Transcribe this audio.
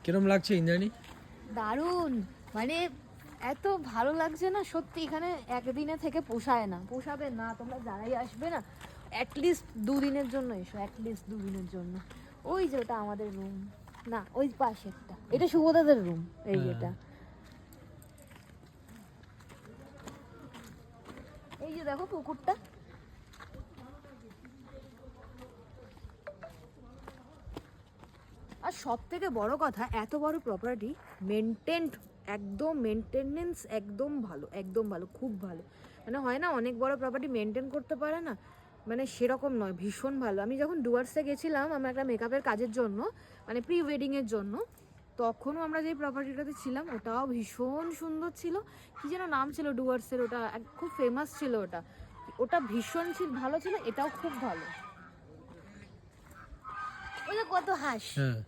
কিরম লাগছে ইন্দ্রাণী? দারুণ, মানে এত ভালো লাগছে না সত্যি। এখানে একদিনে থেকে পোষাবে না। তোমরা যারাই আসবে না, অ্যাটলিস্ট 2 দিনের জন্য এসো, অ্যাটলিস্ট 2 দিনের জন্য। ওই যে ওটা আমাদের রুম, না ওই পাশে একটা, এটা শুভদাদের রুম। এই যেটা, এই যে দেখো পুকুরটা। আর সব থেকে বড় কথা, এত বড় প্রপার্টি মেনটেন্ড, একদম মেনটেনেন্স একদম ভালো, একদম ভালো, খুব ভালো। মানে হয় না অনেক বড় প্রপার্টি মেনটেন করতে পারে না, মানে সেরকম নয়, ভীষণ ভালো। আমি যখন ডুয়ার্সে গেছিলাম আমার একটা মেকআপের কাজের জন্য, মানে প্রি ওয়েডিংয়ের জন্য, তখনও আমরা যেই প্রপার্টিটাতে ছিলাম ওটাও ভীষণ সুন্দর ছিল। কি যেন নাম ছিল ডুয়ার্সের, ওটা খুব ফেমাস ছিল ওটা। ওটা ভীষণ ভালো ছিল, এটাও খুব ভালো। ওই যে কত হাঁস। হ্যাঁ